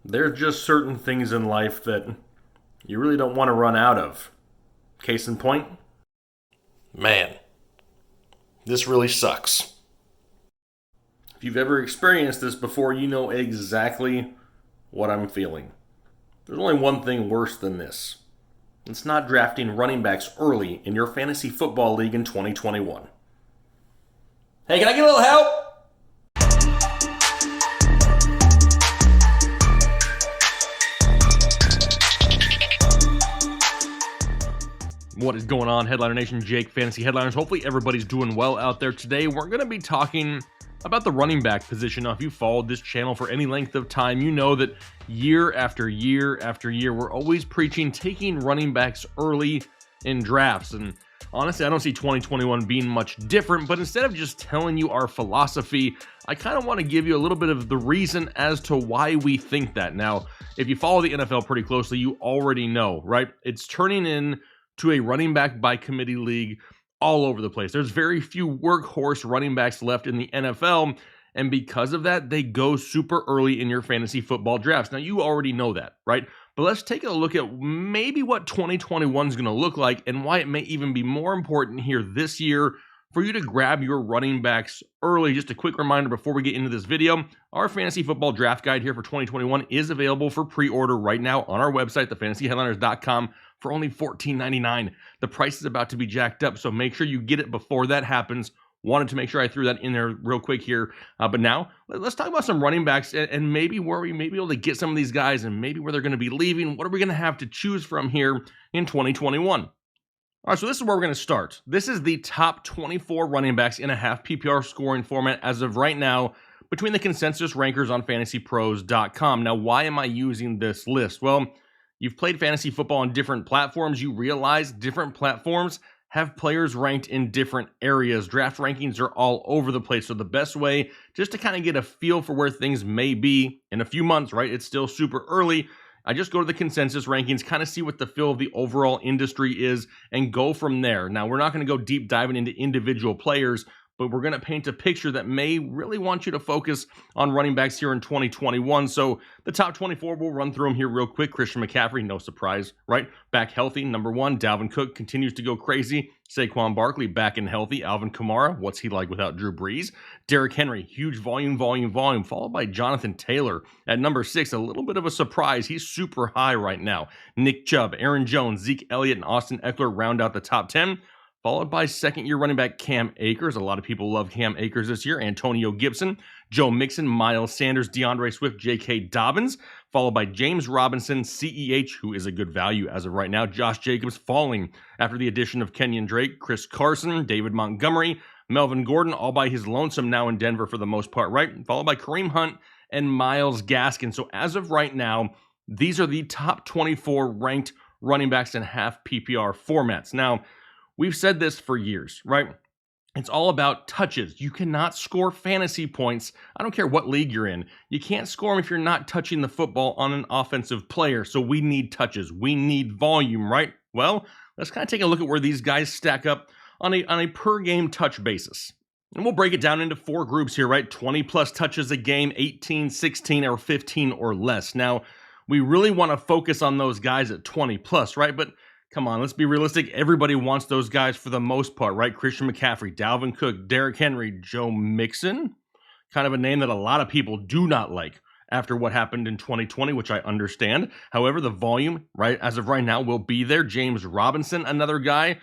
There's just certain things in life that you really don't want to run out of. Case in point, man, this really sucks. If you've ever experienced this before, you know exactly what I'm feeling. There's only one thing worse than this. It's not drafting running backs early in your fantasy football league in 2021. Hey, can I get a little help? What is going on, Headliner Nation? Jake, Fantasy Headliners. Hopefully everybody's doing well out there today. We're going to be talking about the running back position. Now, if you followed this channel for any length of time, you know that year after year after year, we're always preaching taking running backs early in drafts. And honestly, I don't see 2021 being much different, but instead of just telling you our philosophy, I kind of want to give you a little bit of the reason as to why we think that. Now, if you follow the NFL pretty closely, you already know, right? It's turning in to a running back by committee league all over the place. There's very few workhorse running backs left in the NFL, and because of that, they go super early in your fantasy football drafts. Now, you already know that, right? But let's take a look at maybe what 2021 is going to look like and why it may even be more important here this year for you to grab your running backs early. Just a quick reminder before we get into this video, our fantasy football draft guide here for 2021 is available for pre-order right now on our website, thefantasyheadliners.com, for only $14.99. The price is about to be jacked up, so make sure you get it before that happens. Wanted to make sure I threw that in there real quick here. But now, let's talk about some running backs and maybe where we may be able to get some of these guys and maybe where they're going to be leaving. What are we going to have to choose from here in 2021? All right, so this is where we're going to start. This is the top 24 running backs in a half PPR scoring format as of right now between the consensus rankers on fantasypros.com. Now, why am I using this list? Well, you've played fantasy football on different platforms. You realize different platforms have players ranked in different areas. Draft rankings are all over the place. So the best way just to kind of get a feel for where things may be in a few months, right? It's still super early. I just go to the consensus rankings, kind of see what the feel of the overall industry is and go from there. Now, we're not going to go deep diving into individual players, but we're going to paint a picture that may really want you to focus on running backs here in 2021. So the top 24, we'll run through them here real quick. Christian McCaffrey, no surprise, right? Back healthy, number one. Dalvin Cook continues to go crazy. Saquon Barkley back and healthy. Alvin Kamara, what's he like without Drew Brees? Derrick Henry, huge volume, followed by Jonathan Taylor at number 6. A little bit of a surprise. He's super high right now. Nick Chubb, Aaron Jones, Zeke Elliott, and Austin Eckler round out the top 10. Followed by second-year running back Cam Akers. A lot of people love Cam Akers this year. Antonio Gibson, Joe Mixon, Miles Sanders, DeAndre Swift, J.K. Dobbins. Followed by James Robinson, CEH, who is a good value as of right now. Josh Jacobs falling after the addition of Kenyon Drake. Chris Carson, David Montgomery, Melvin Gordon, all by his lonesome now in Denver for the most part, right? Followed by Kareem Hunt and Myles Gaskin. So as of right now, these are the top 24 ranked running backs in half PPR formats. Now, we've said this for years, right? It's all about touches. You cannot score fantasy points. I don't care what league you're in. You can't score them if you're not touching the football on an offensive player. So we need touches. We need volume, right? Well, let's kind of take a look at where these guys stack up on a per game touch basis. And we'll break it down into 4 groups here, right? 20 plus touches a game, 18, 16, or 15 or less. Now, we really want to focus on those guys at 20 plus, right? But come on, let's be realistic. Everybody wants those guys for the most part, right? Christian McCaffrey, Dalvin Cook, Derrick Henry, Joe Mixon. Kind of a name that a lot of people do not like after what happened in 2020, which I understand. However, the volume, right, as of right now, will be there. James Robinson, another guy.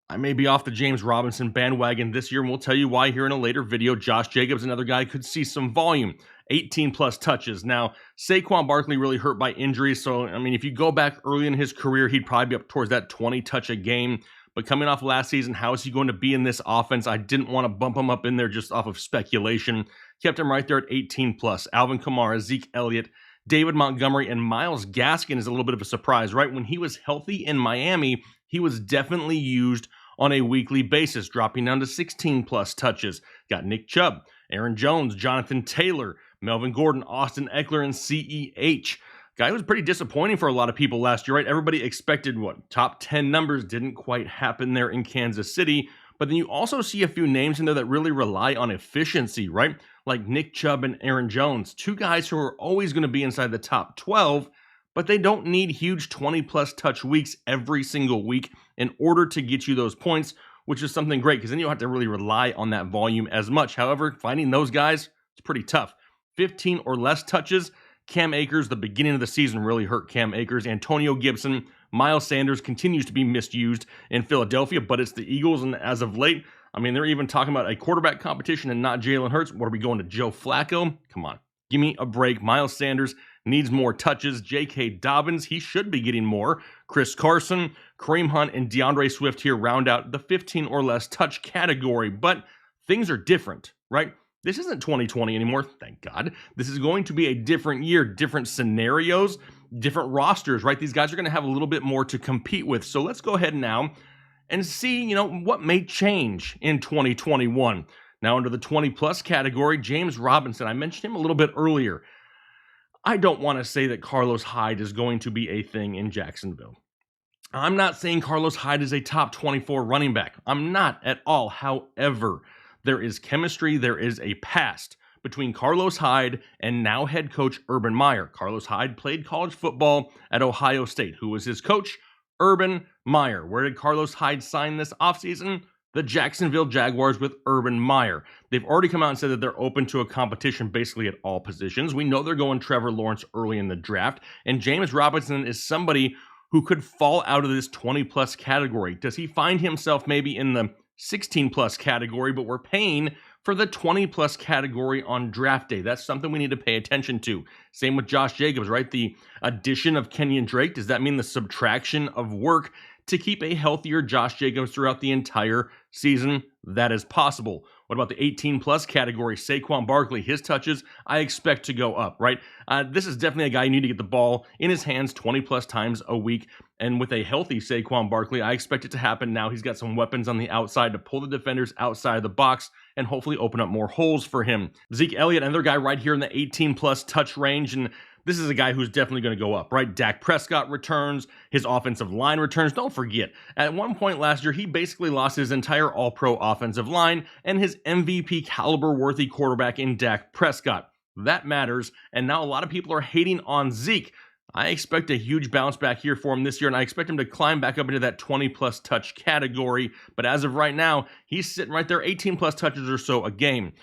I may be off the James Robinson bandwagon this year, and we'll tell you why here in a later video. Josh Jacobs, another guy, could see some volume. 18 plus touches. Now, Saquon Barkley really hurt by injuries. So, I mean, if you go back early in his career, he'd probably be up towards that 20 touch a game. But coming off last season, how is he going to be in this offense? I didn't want to bump him up in there just off of speculation. Kept him right there at 18 plus. Alvin Kamara, Zeke Elliott, David Montgomery, and Myles Gaskin is a little bit of a surprise, right? When he was healthy in Miami, he was definitely used on a weekly basis, dropping down to 16 plus touches. Got Nick Chubb, Aaron Jones, Jonathan Taylor, Melvin Gordon, Austin Eckler, and CEH. Guy was pretty disappointing for a lot of people last year, right? Everybody expected, top 10 numbers. Didn't quite happen there in Kansas City. But then you also see a few names in there that really rely on efficiency, right? Like Nick Chubb and Aaron Jones, two guys who are always going to be inside the top 12, but they don't need huge 20-plus touch weeks every single week in order to get you those points, which is something great because then you don't have to really rely on that volume as much. However, finding those guys, it's pretty tough. 15 or less touches. Cam Akers, the beginning of the season really hurt Cam Akers. Antonio Gibson, Miles Sanders continues to be misused in Philadelphia, but it's the Eagles, and as of late, I mean, they're even talking about a quarterback competition and not Jalen Hurts. What are we going to, Joe Flacco? Come on, give me a break. Miles Sanders needs more touches. J.K. Dobbins, he should be getting more. Chris Carson, Kareem Hunt, and DeAndre Swift here round out the 15 or less touch category, but things are different, right? This isn't 2020 anymore, thank God. This is going to be a different year, different scenarios, different rosters, right? These guys are going to have a little bit more to compete with. So let's go ahead now and see, what may change in 2021. Now, under the 20-plus category, James Robinson, I mentioned him a little bit earlier. I don't want to say that Carlos Hyde is going to be a thing in Jacksonville. I'm not saying Carlos Hyde is a top 24 running back. I'm not at all. However, there is chemistry, there is a past between Carlos Hyde and now head coach Urban Meyer. Carlos Hyde played college football at Ohio State. Who was his coach? Urban Meyer. Where did Carlos Hyde sign this offseason? The Jacksonville Jaguars with Urban Meyer. They've already come out and said that they're open to a competition basically at all positions. We know they're going Trevor Lawrence early in the draft, and James Robinson is somebody who could fall out of this 20-plus category. Does he find himself maybe in the 16-plus category, but we're paying for the 20-plus category on draft day? That's something we need to pay attention to. Same with Josh Jacobs, right? The addition of Kenyon Drake, does that mean the subtraction of work to keep a healthier Josh Jacobs throughout the entire season? That is possible. What about the 18-plus category? Saquon Barkley, his touches, I expect to go up, right? This is definitely a guy you need to get the ball in his hands 20-plus times a week. And with a healthy Saquon Barkley, I expect it to happen now. He's got some weapons on the outside to pull the defenders outside the box and hopefully open up more holes for him. Zeke Elliott, another guy right here in the 18-plus touch range, and this is a guy who's definitely going to go up, right? Dak Prescott returns, his offensive line returns. Don't forget, at one point last year, he basically lost his entire all-pro offensive line and his MVP caliber-worthy quarterback in Dak Prescott. That matters, and now a lot of people are hating on Zeke. I expect a huge bounce back here for him this year, and I expect him to climb back up into that 20-plus touch category. But as of right now, he's sitting right there, 18-plus touches or so a game.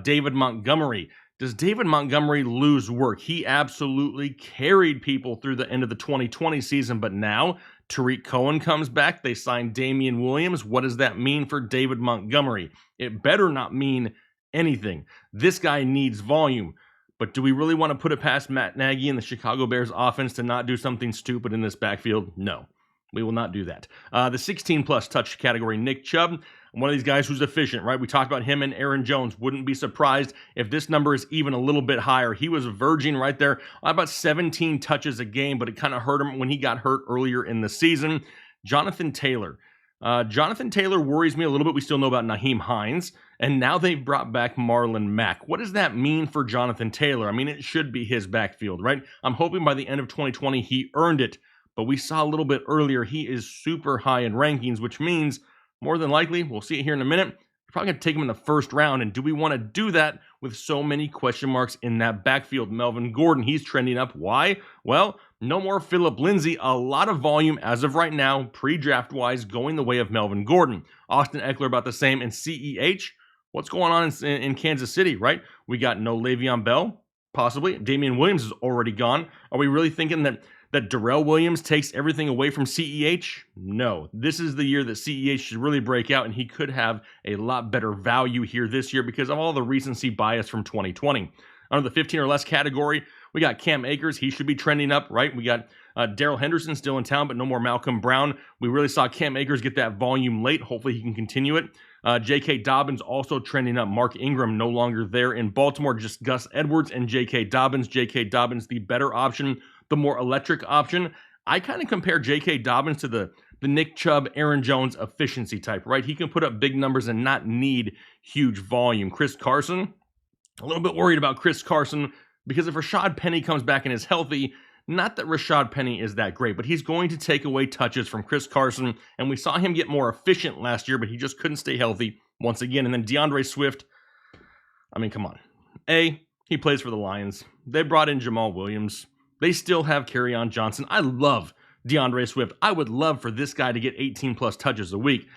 David Montgomery. Does David Montgomery lose work? He absolutely carried people through the end of the 2020 season, but now Tariq Cohen comes back. They signed Damian Williams. What does that mean for David Montgomery? It better not mean anything. This guy needs volume. But do we really want to put it past Matt Nagy and the Chicago Bears offense to not do something stupid in this backfield? No, we will not do that. The 16-plus touch category, Nick Chubb, one of these guys who's efficient, right? We talked about him and Aaron Jones. Wouldn't be surprised if this number is even a little bit higher. He was verging right there about 17 touches a game, but it kind of hurt him when he got hurt earlier in the season. Jonathan Taylor. Jonathan Taylor worries me a little bit. We still know about Nyheim Hines, and now they've brought back Marlon Mack. What does that mean for Jonathan Taylor? I mean, it should be his backfield, right? I'm hoping by the end of 2020 he earned it, but we saw a little bit earlier he is super high in rankings, which means more than likely, we'll see it here in a minute, you're probably going to take him in the first round, and do we want to do that with so many question marks in that backfield? Melvin Gordon, he's trending up. Why? Well, no more Phillip Lindsay. A lot of volume as of right now, pre-draft-wise, going the way of Melvin Gordon. Austin Eckler about the same. And CEH, what's going on in Kansas City, right? We got no Le'Veon Bell, possibly. Damian Williams is already gone. Are we really thinking that Darrell Williams takes everything away from CEH? No. This is the year that CEH should really break out, and he could have a lot better value here this year because of all the recency bias from 2020. Under the 15 or less category, we got Cam Akers. He should be trending up, right? We got Darrell Henderson still in town, but no more Malcolm Brown. We really saw Cam Akers get that volume late. Hopefully he can continue it. J.K. Dobbins also trending up. Mark Ingram no longer there in Baltimore, just Gus Edwards and J.K. Dobbins. J.K. Dobbins, the better option, the more electric option. I kind of compare J.K. Dobbins to the Nick Chubb, Aaron Jones efficiency type, right? He can put up big numbers and not need huge volume. Chris Carson, a little bit worried about Chris Carson because if Rashad Penny comes back and is healthy, Not that Rashad Penny is that great, but he's going to take away touches from Chris Carson, and we saw him get more efficient last year, but he just couldn't stay healthy once again. And then DeAndre Swift, I mean, come on. He plays for the Lions. They brought in Jamal Williams. They still have Kerryon Johnson. I love DeAndre Swift. I would love for this guy to get 18-plus touches a week.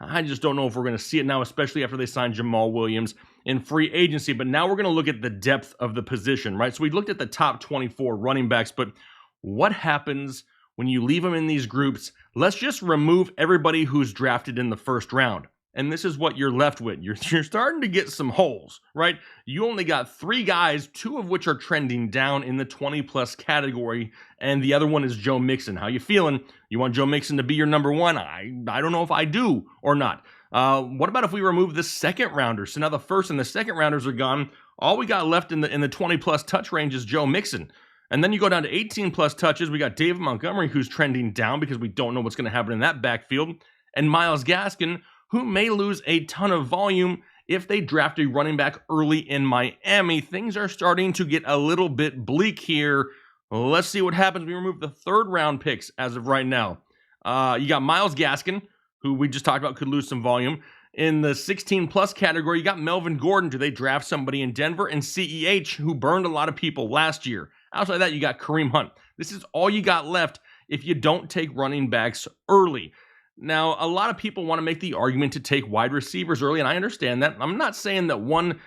I just don't know if we're going to see it now, especially after they signed Jamal Williams in free agency. But now we're going to look at the depth of the position, right? So we looked at the top 24 running backs, but what happens when you leave them in these groups? Let's just remove everybody who's drafted in the first round. And this is what you're left with. You're starting to get some holes, right? You only got 3 guys, 2 of which are trending down in the 20-plus category, and the other one is Joe Mixon. How you feeling? You want Joe Mixon to be your number 1? I don't know if I do or not. What about if we remove the second rounders? So now the first and the second rounders are gone. All we got left in the 20-plus touch range is Joe Mixon. And then you go down to 18-plus touches. We got David Montgomery, who's trending down because we don't know what's going to happen in that backfield, and Myles Gaskin, who may lose a ton of volume if they draft a running back early in Miami. Things are starting to get a little bit bleak here. Let's see what happens. We remove the third-round picks as of right now. You got Myles Gaskin, who we just talked about could lose some volume. In the 16-plus category, you got Melvin Gordon. Do they draft somebody in Denver? And CEH, who burned a lot of people last year. Outside of that, you got Kareem Hunt. This is all you got left if you don't take running backs early. Now, a lot of people want to make the argument to take wide receivers early, and I understand that. I'm not saying that one,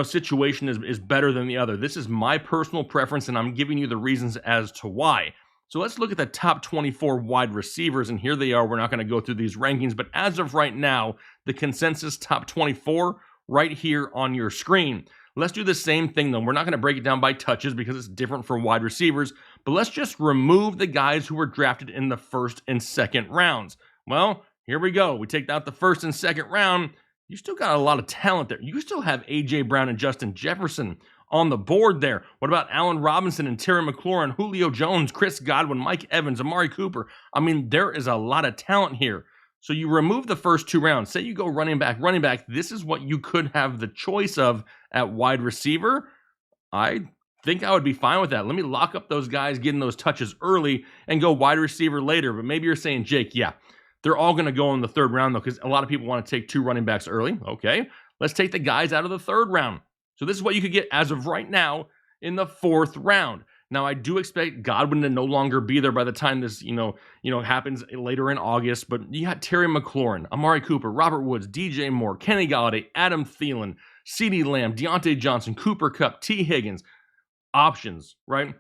situation is better than the other. This is my personal preference, and I'm giving you the reasons as to why. So let's look at the top 24 wide receivers, and here they are. We're not going to go through these rankings, but as of right now, the consensus top 24 right here on your screen. Let's do the same thing, though. We're not going to break it down by touches because it's different for wide receivers, but let's just remove the guys who were drafted in the first and second rounds. Well, here we go. We take out the first and second round. You still got a lot of talent there. You still have A.J. Brown and Justin Jefferson on the board there. What about Allen Robinson and Terry McLaurin, Julio Jones, Chris Godwin, Mike Evans, Amari Cooper? I mean, there is a lot of talent here. So you remove the first 2 rounds. Say you go running back. This is what you could have the choice of at wide receiver. I think I would be fine with that. Let me lock up those guys getting those touches early and go wide receiver later. But maybe you're saying, Jake, yeah, they're all going to go in the third round, though, because a lot of people want to take 2 running backs early. Okay, let's take the guys out of the third round. So this is what you could get as of right now in the 4th round. Now, I do expect Godwin to no longer be there by the time this, happens later in August. But you got Terry McLaurin, Amari Cooper, Robert Woods, DJ Moore, Kenny Golladay, Adam Thielen, CeeDee Lamb, Deontay Johnson, Cooper Kupp, T. Higgins. Options, right?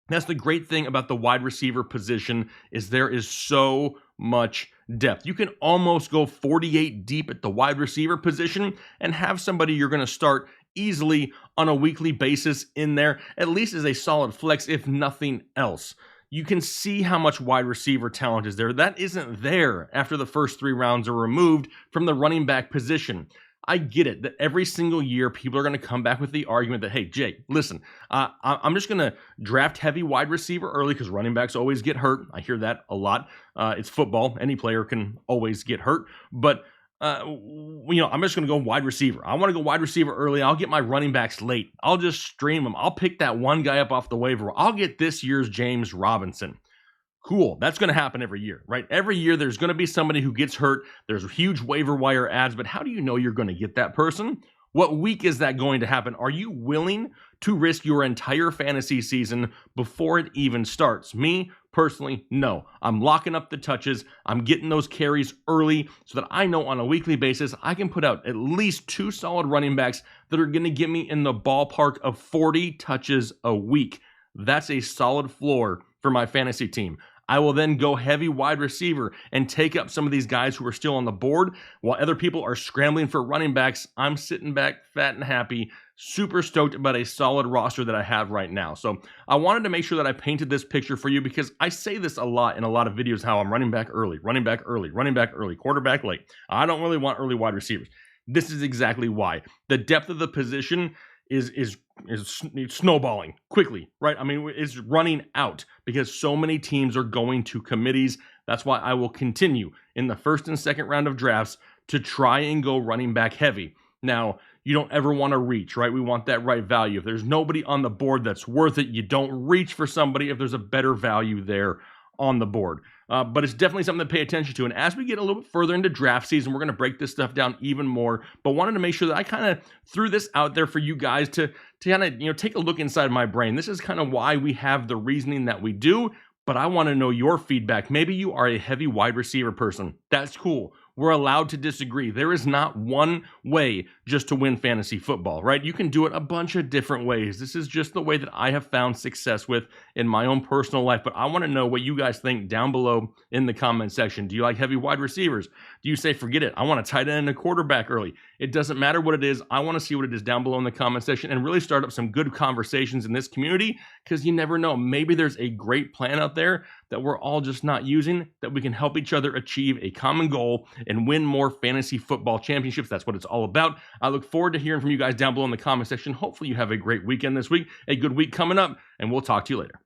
That's the great thing about the wide receiver position is there is so much depth. You can almost go 48 deep at the wide receiver position and have somebody you're going to start easily on a weekly basis in there, at least as a solid flex, if nothing else. You can see how much wide receiver talent is there. That isn't there after the first 3 rounds are removed from the running back position. I get it that every single year people are going to come back with the argument that, hey, Jake, listen, I'm just going to draft heavy wide receiver early because running backs always get hurt. I hear that a lot. It's football. Any player can always get hurt. But, I'm just going to go wide receiver. I want to go wide receiver early. I'll get my running backs late. I'll just stream them. I'll pick that one guy up off the waiver. I'll get this year's James Robinson. Cool. That's going to happen every year, right? Every year there's going to be somebody who gets hurt. There's huge waiver wire ads, but how do you know you're going to get that person? What week is that going to happen? Are you willing to risk your entire fantasy season before it even starts? Me, personally, no. I'm locking up the touches. I'm getting those carries early so that I know on a weekly basis I can put out at least 2 solid running backs that are going to get me in the ballpark of 40 touches a week. That's a solid floor for my fantasy team. I will then go heavy wide receiver and take up some of these guys who are still on the board while other people are scrambling for running backs. I'm sitting back fat and happy, super stoked about a solid roster that I have right now. So I wanted to make sure that I painted this picture for you because I say this a lot in a lot of videos, how I'm running back early, quarterback late. I don't really want early wide receivers. This is exactly why. The depth of the position is snowballing quickly, right? I mean, it's running out because so many teams are going to committees. That's why I will continue in the first and second round of drafts to try and go running back heavy. Now, you don't ever want to reach, right? We want that right value. If there's nobody on the board that's worth it, you don't reach for somebody if there's a better value there on the board. But it's definitely something to pay attention to. And as we get a little bit further into draft season, we're going to break this stuff down even more. But wanted to make sure that I kind of threw this out there for you guys to kind of take a look inside my brain. This is kind of why we have the reasoning that we do. But I want to know your feedback. Maybe you are a heavy wide receiver person. That's cool. We're allowed to disagree. There is not one way just to win fantasy football, right? You can do it a bunch of different ways. This is just the way that I have found success with in my own personal life. But I want to know what you guys think down below in the comment section. Do you like heavy wide receivers? Do you say, forget it, I want a tight end and a quarterback early? It doesn't matter what it is. I want to see what it is down below in the comment section and really start up some good conversations in this community, because you never know. Maybe there's a great plan out there that we're all just not using, that we can help each other achieve a common goal and win more fantasy football championships. That's what it's all about. I look forward to hearing from you guys down below in the comment section. Hopefully you have a great weekend this week, a good week coming up, and we'll talk to you later.